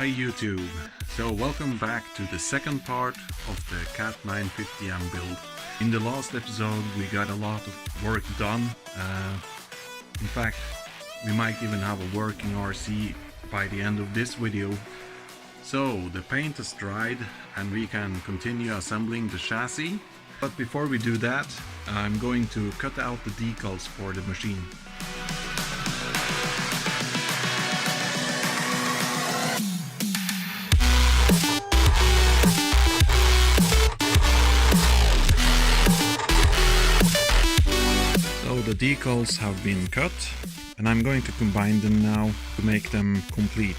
Hi YouTube! So welcome back to the second part of the CAT 950M build. In the last episode we got a lot of work done. In fact, we might even have a working RC by the end of this video. So the paint has dried and we can continue assembling the chassis. But before we do that, I'm going to cut out the decals for the machine. The decals have been cut and I'm going to combine them now to make them complete.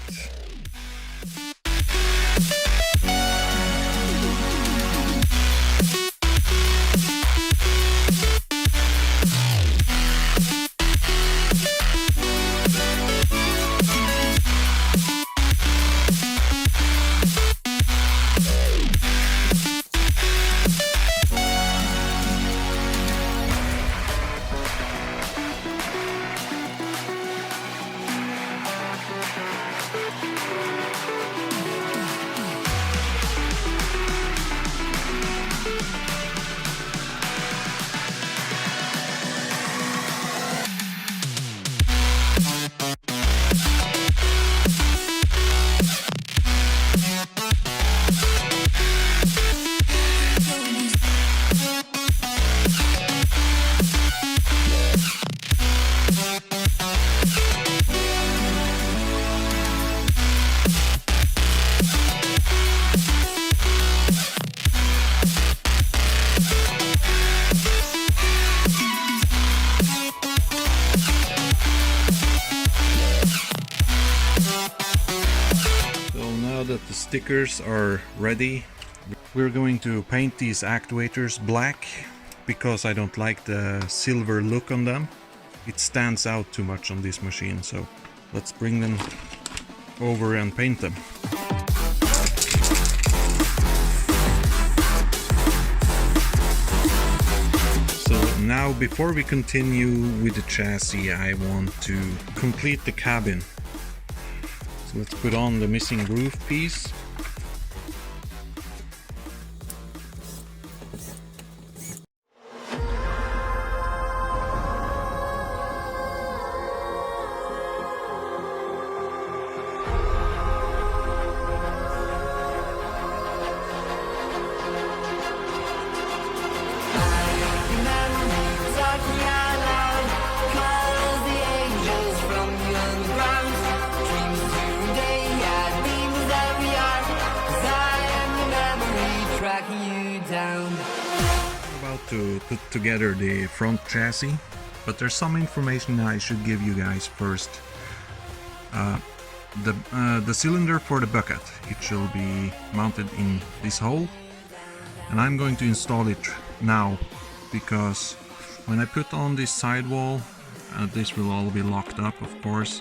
That the stickers are ready, we're going to paint these actuators black because I don't like the silver look on them. It stands out too much on this machine, so let's bring them over and paint them. So now, before we continue with the chassis, I want to complete the cabin. So let's put on the missing roof piece. To put together the front chassis, but there's some information I should give you guys first. The cylinder for the bucket, it shall be mounted in this hole, and I'm going to install it now because when I put on this sidewall, this will all be locked up, of course.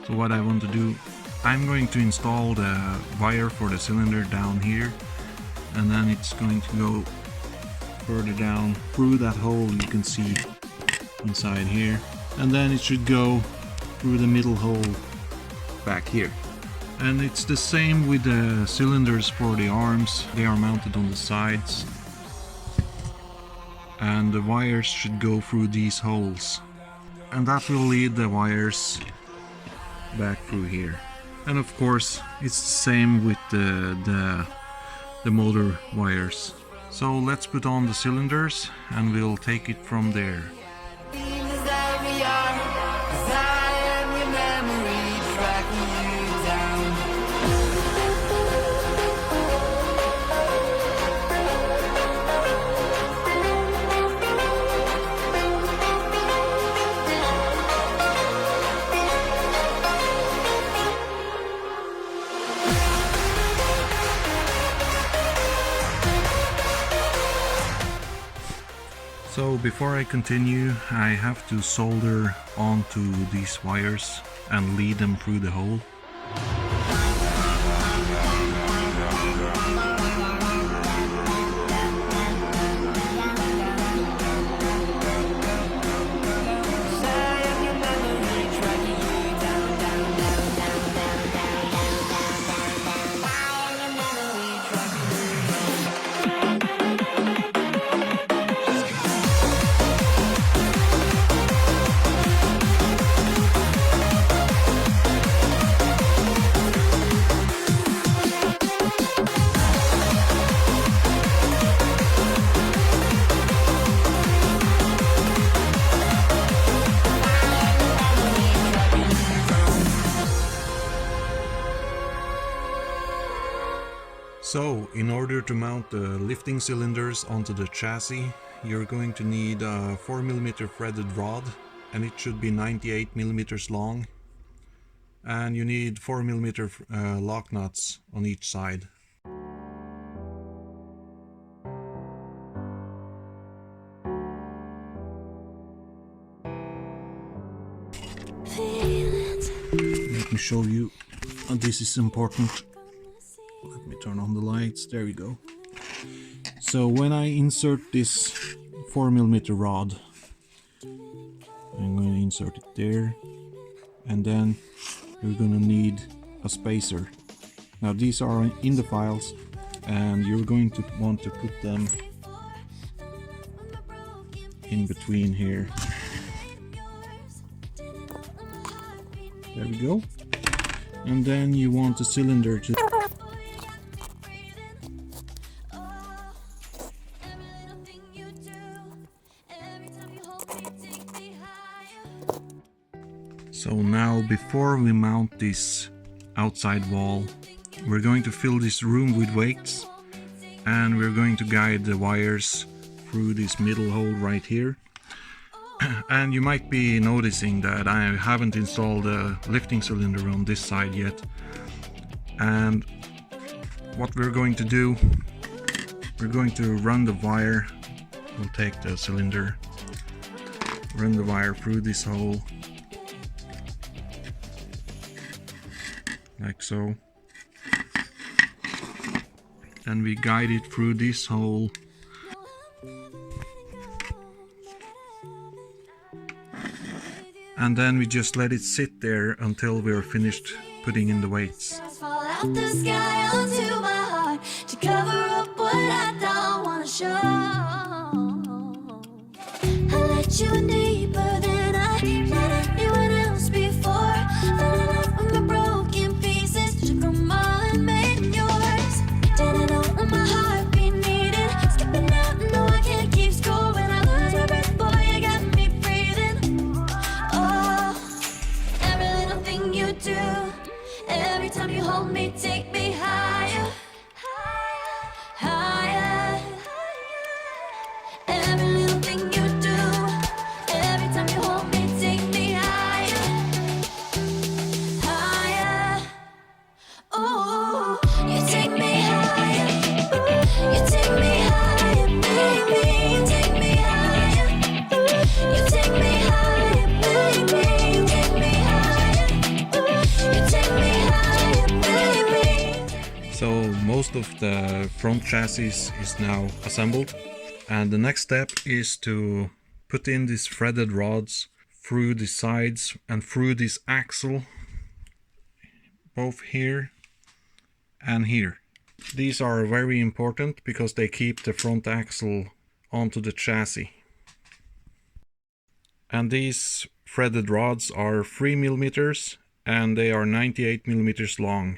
So what I want to do, I'm going to install the wire for the cylinder down here, and then it's going to go further down through that hole you can see inside here, and then it should go through the middle hole back here. And it's the same with the cylinders for the arms. They are mounted on the sides and the wires should go through these holes, and that will lead the wires back through here. And of course it's the same with the motor wires. So let's put on the cylinders and we'll take it from there. So before I continue, I have to solder onto these wires and lead them through the hole. So, in order to mount the lifting cylinders onto the chassis, you're going to need a 4mm threaded rod, and it should be 98mm long. And you need 4mm lock nuts on each side. Let me show you. This is important. Let me turn on the lights. There we go. So when I insert this 4mm rod, I'm going to insert it there, and then you're going to need a spacer. Now these are in the files, and you're going to want to put them in between here. There we go. And then you want the cylinder to So now, before we mount this outside wall, we're going to fill this room with weights, and we're going to guide the wires through this middle hole right here. And you might be noticing that I haven't installed a lifting cylinder on this side yet. And what we're going to do, we're going to run the wire. We'll take the cylinder, run the wire through this hole, like so, and we guide it through this hole, and then we just let it sit there until we're finished putting in the weights. Fall out the sky onto my heart to cover up what I don't want to show. I let you in deeper than I let anyone else before. Fell in love with my broken pieces, took them all and made yours. Didn't know what my heartbeat needed, skipping out, no I can't keep score. When I lose my breath, boy, you got me breathing. Oh, every little thing you do, every time you hold me, take me higher, higher, higher. Every little thing you do, every time you hold me, take me higher, higher. Oh, you take me higher, you take me higher, baby. You take me higher, you take me higher, baby. You take me higher, you take me higher, baby. So most of the front chassis is now assembled, and the next step is to put in these threaded rods through the sides and through this axle, both here and here. These are very important because they keep the front axle onto the chassis. And these threaded rods are 3mm and they are 98mm long.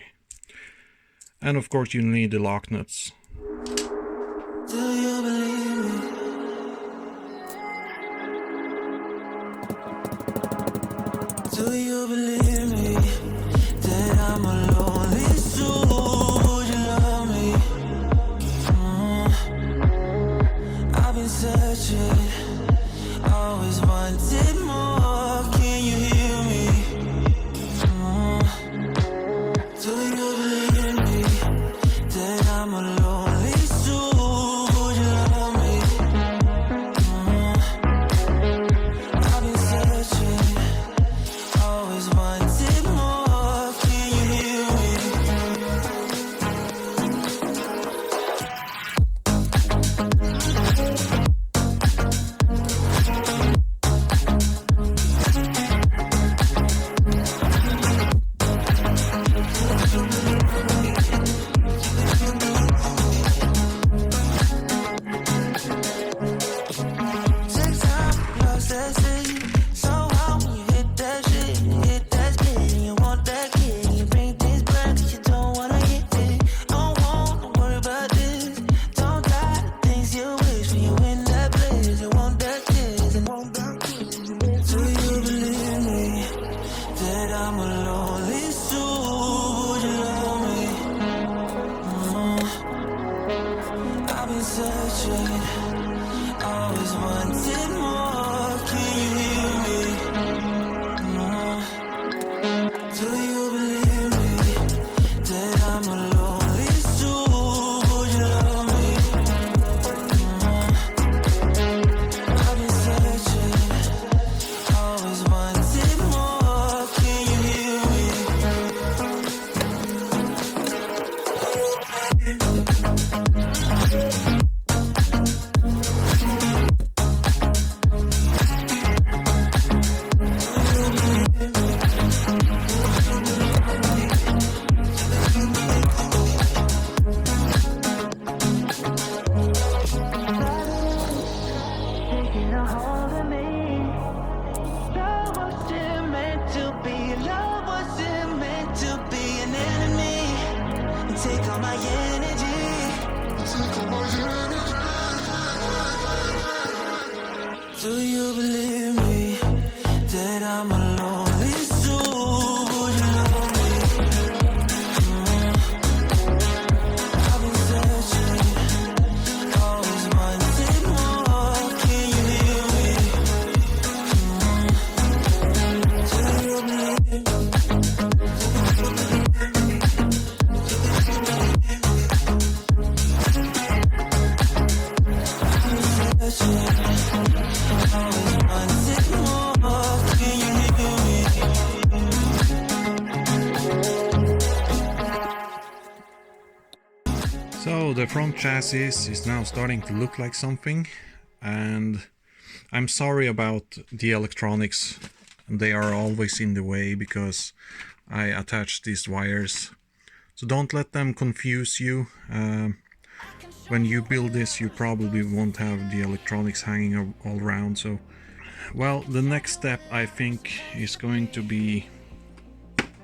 And of course you need the lock nuts. Do you believe me? Do you believe me that I'm a lonely soul? Would you love me? I've been searching, always wanted more. Can you hear me? Do you believe me that I'm a lonely soul? Would you love me? I've been searching, always wanted more. Can you hear me? Take time, lost that city. So how when you hit that shit, hit that split, and you want that kid, you bring things back, you don't wanna hit it. Don't want to worry about this. Don't die the things you wish when you in that place. You want that kiss and want that kiss. Do you believe me that I'm a lonely soul? Would you love me? Do you believe me that I'm a lonely soul? Would you love me? I've been searching, always wanted more. Can you hear me? Do you believe me? So the front chassis is now starting to look like something, and I'm sorry about the electronics. They are always in the way because I attach these wires. So don't let them confuse you. When you build this, you probably won't have the electronics hanging all around. So, well, the next step I think is going to be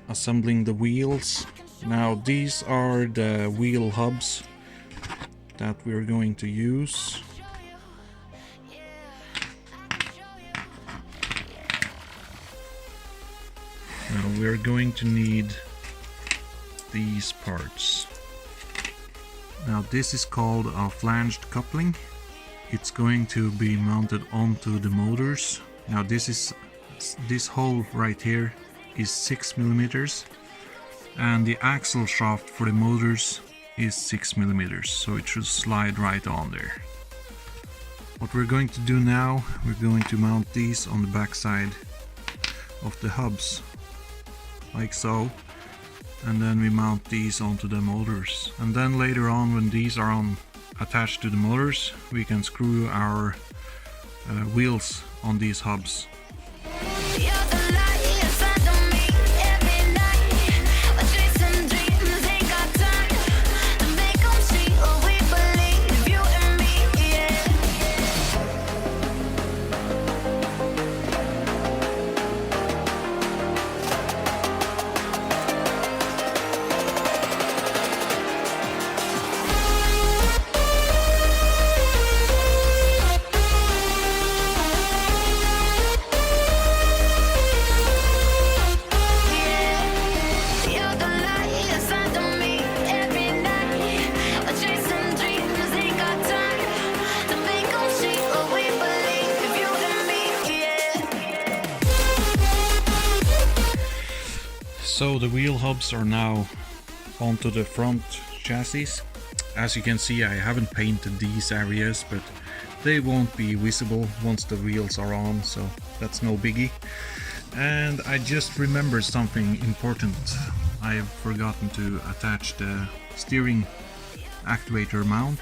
assembling the wheels. Now these are the wheel hubs that we're going to use. Now we're going to need these parts. Now this is called a flanged coupling. It's going to be mounted onto the motors. Now this hole right here is 6 millimeters, and the axle shaft for the motors is 6 millimeters, so it should slide right on there. What we're going to do now, we're going to mount these on the back side of the hubs, like so, and then we mount these onto the motors. And then later on, when these are attached to the motors, we can screw our wheels on these hubs. So the wheel hubs are now onto the front chassis. As you can see, I haven't painted these areas, but they won't be visible once the wheels are on, so that's no biggie. And I just remembered something important. I've forgotten to attach the steering actuator mount,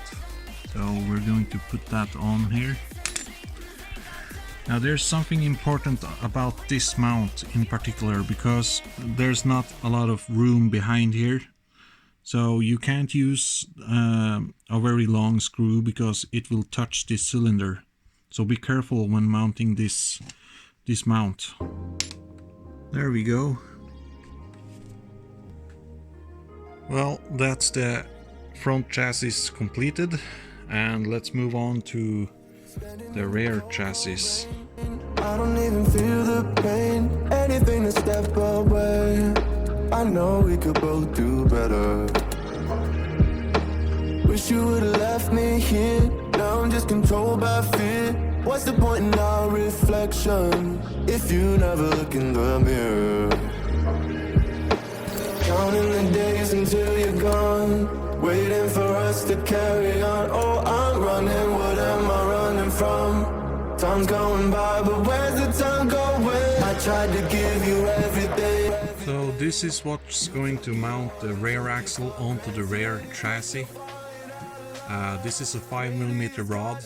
so we're going to put that on here. Now there's something important about this mount in particular, because there's not a lot of room behind here, so you can't use a very long screw because it will touch this cylinder. So be careful when mounting this mount. There we go. Well, that's the front chassis completed, and let's move on to the rear chassis. I don't even feel the pain, anything to step away. I know we could both do better. Wish you would've left me here. Now I'm just controlled by fear. What's the point in our reflection if you never look in the mirror? Counting the days until you're gone, waiting for us to carry on. Oh, I'm running, what am I running from? Time's going by, but where's the time going? I tried to give you everything. So this is what's going to mount the rear axle onto the rear chassis. This is a 5mm rod,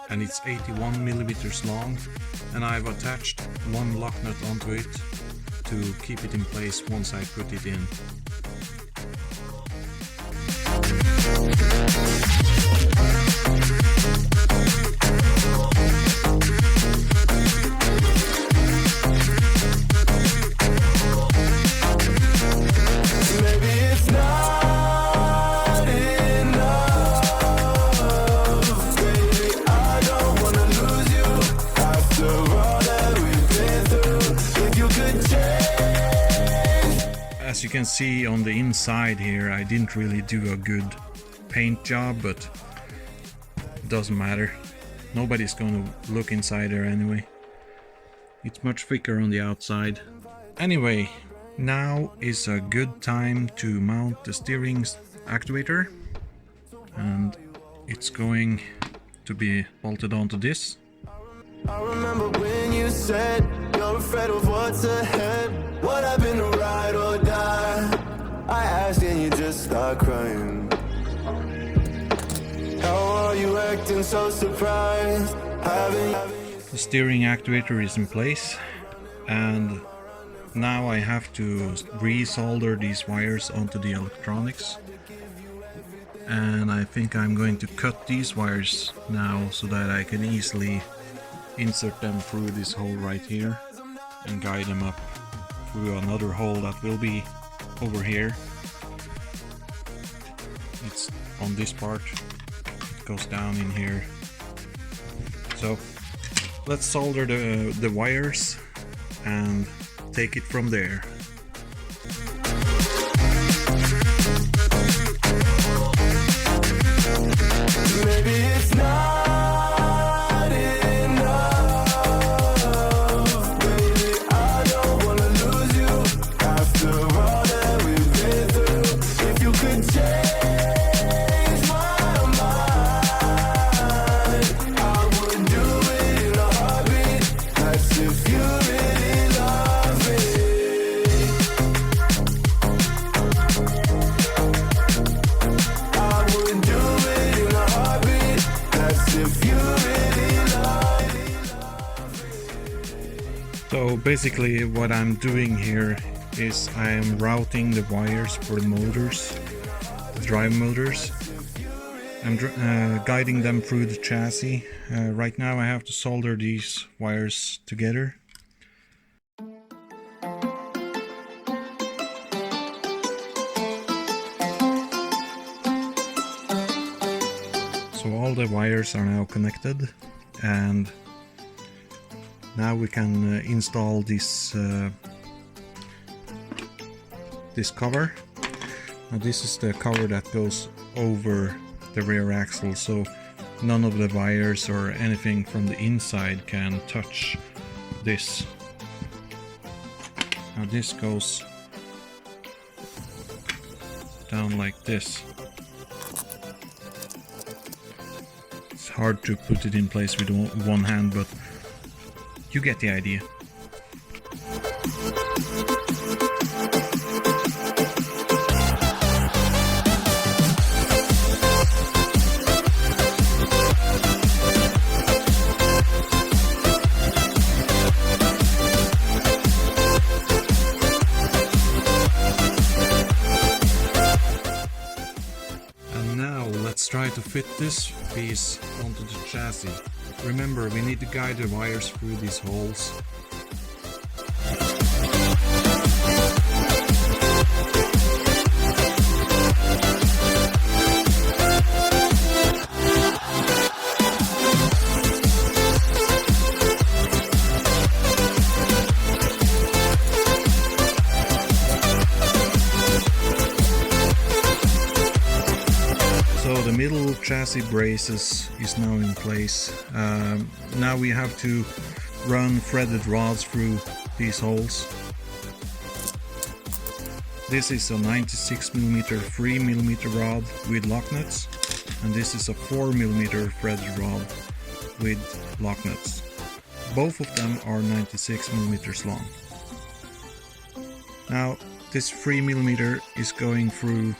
and it's 81mm long, and I've attached one lock nut onto it to keep it in place once I put it in. As you can see on the inside here, I didn't really do a good paint job, but it doesn't matter. Nobody's going to look inside there anyway. It's much thicker on the outside. Anyway, now is a good time to mount the steering actuator, and it's going to be bolted onto this. I remember when you said you're afraid of what's ahead. What happened to ride or die? I asked and you just start crying. How are you acting so surprised? The steering actuator is in place, and now I have to re-solder these wires onto the electronics. And I think I'm going to cut these wires now so that I can easily insert them through this hole right here and guide them up through another hole that will be over here. It's on this part, it goes down in here. So let's solder the wires and take it from there. Maybe it's not enough, baby. I don't wanna lose you after all that we've been through. If you could change my mind, I would do it in a heartbeat. That's if you really love me. I would do it in a heartbeat. That's if you really love me. So basically what I'm doing here is I am routing the wires for the motors, the drive motors. I'm guiding them through the chassis. Right now I have to solder these wires together. So all the wires are now connected, and now we can install this this cover. Now this is the cover that goes over the rear axle, so none of the wires or anything from the inside can touch this. Now this goes down like this. It's hard to put it in place with one hand, but you get the idea. And now let's try to fit this piece onto the chassis. Remember, we need to guide the wires through these holes. So the middle chassis braces is now in place. Now we have to run threaded rods through these holes. This is a 96mm 3mm rod with lock nuts, and this is a 4mm threaded rod with lock nuts. Both of them are 96mm long. Now this 3mm is going through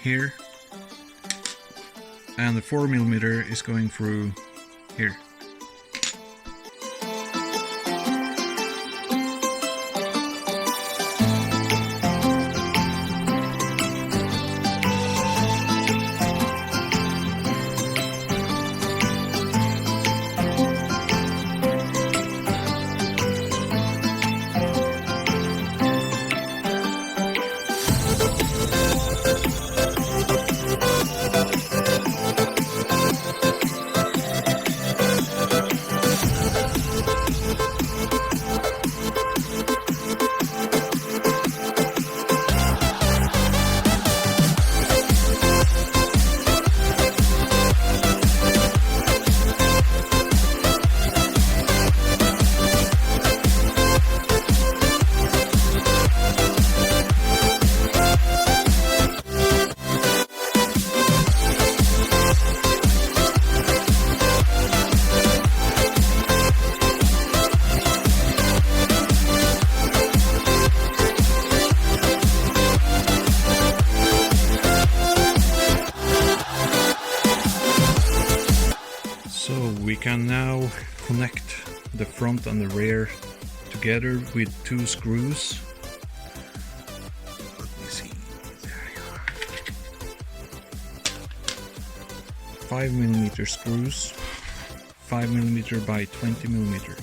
here, and the 4mm is going through here. we can now connect the front and the rear together with 2 screws. Let me see. There you are. 5mm screws, 5mm by 20mm.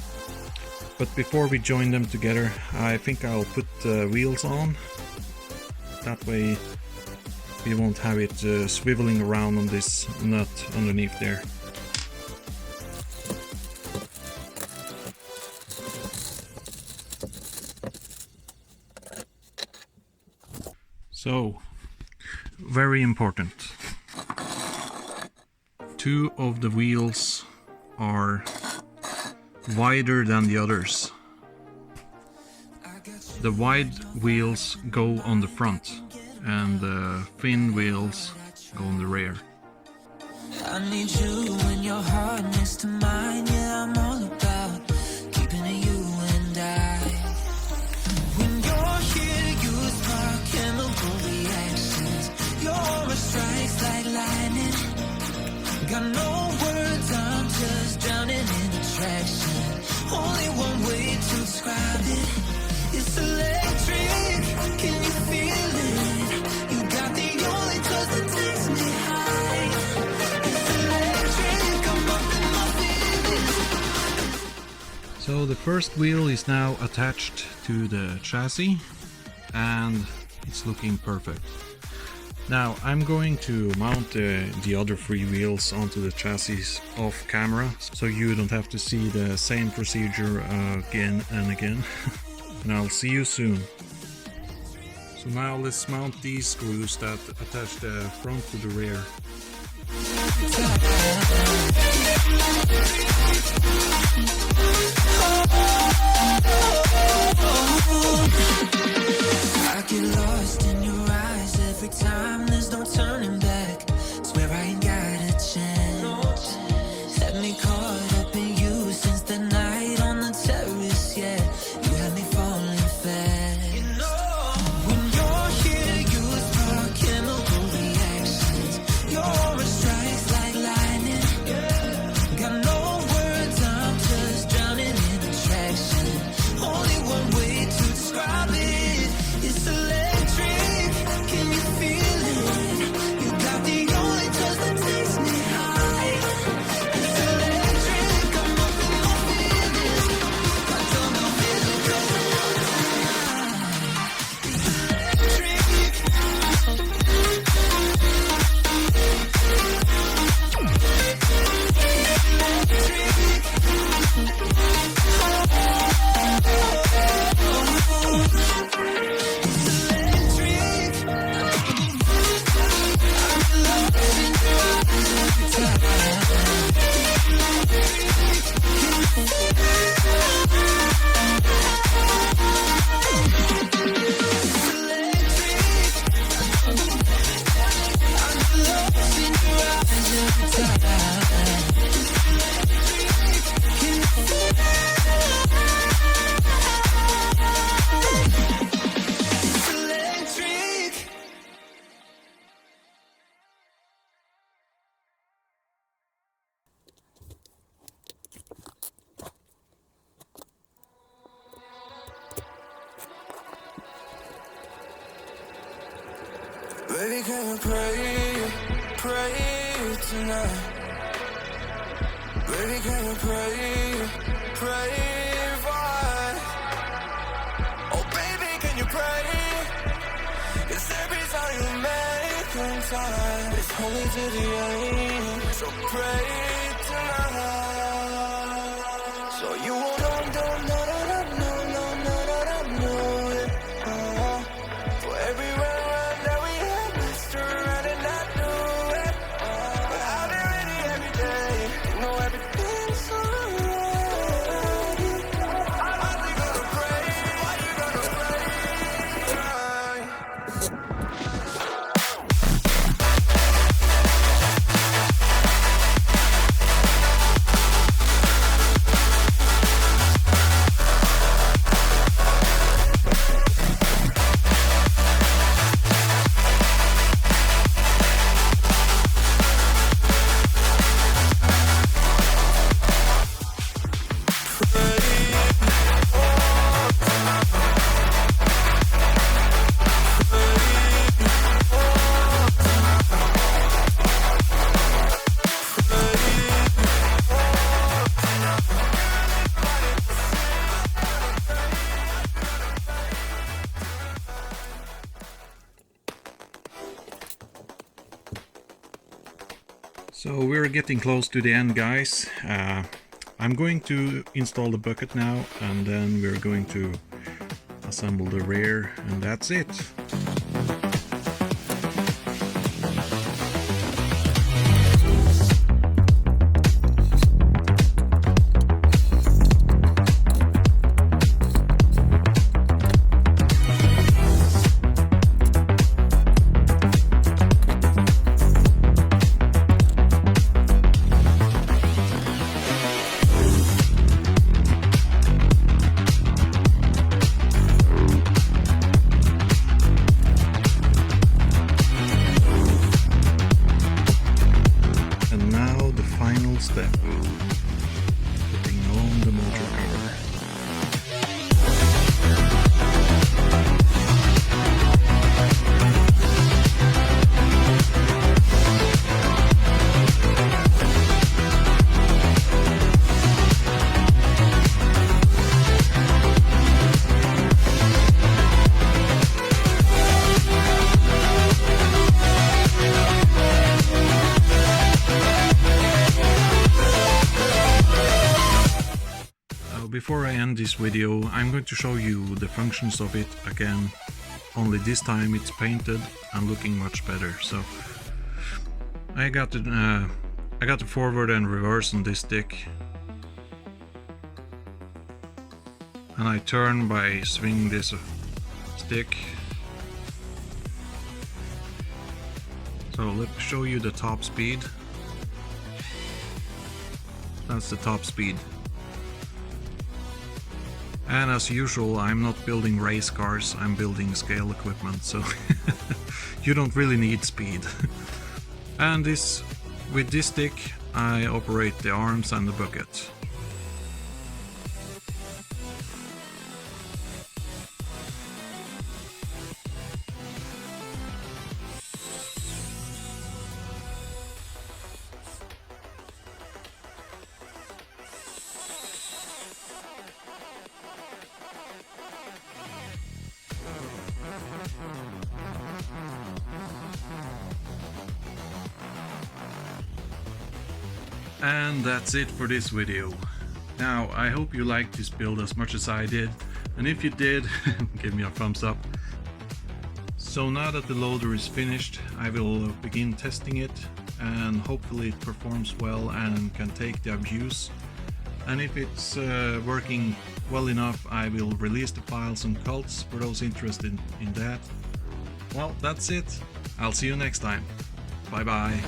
But before we join them together, I think I'll put the wheels on. That way we won't have it swiveling around on this nut underneath there. So, very important. 2 of the wheels are wider than the others. The wide wheels go on the front and the thin wheels go on the rear. I need you and your heart next to mine. Yeah, I'm all about keeping it you and I. When you're here, you spark chemical reactions. Your aura strikes like lightning. Got no words, I'm just drowning in attraction. Only one way to describe it. It's electric. Can you feel it? You got the only touch that takes me high. It's electric. I'm up in my feelings. So the first wheel is now attached to the chassis and it's looking perfect. Now I'm going to mount the other 3 wheels onto the chassis off camera, so you don't have to see the same procedure again and again. And I'll see you soon. So now let's mount these screws that attach the front to the rear. I get lost in your eyes every time. There's no turning back. Swear I ain't got a chance. Had me caught up in you since the night on the terrace. Yeah, you had me falling fast. When you're here, you spark chemical reactions. Your aura strikes like lightning. Got no words, I'm just drowning in attraction. Only one way to describe it. It's electric. Can you feel it? You got the only touch that takes me high. It's electric. I'm up in my feelings. I don't know feeling coming on tonight. It's Baby, can you pray tonight? Baby, can you pray for us? Oh, baby, can you pray? 'Cause every time you make time, it's only to the end. So pray tonight. So you won't know. For everywhere that we have, Mr. Right and I do it. But I'll be ready every day. You know everything's alright. Are you gonna pray? Are you gonna pray? So we're getting close to the end, guys. I'm going to install the bucket now, and then we're going to assemble the rear, and that's it. Step, putting on the motor cover. Before I end this video, I'm going to show you the functions of it again, only this time it's painted and looking much better. So I got the forward and reverse on this stick, and I turn by swinging this stick. So let me show you the top speed. That's the top speed. And as usual, I'm not building race cars, I'm building scale equipment, so you don't really need speed. And with this stick I operate the arms and the bucket. And that's it for this video. Now, I hope you liked this build as much as I did, and if you did, give me a thumbs up. So now that the loader is finished, I will begin testing it, and hopefully it performs well and can take the abuse. And if it's working well enough, I will release the files and cults for those interested in that. Well, that's it. I'll see you next time. Bye bye.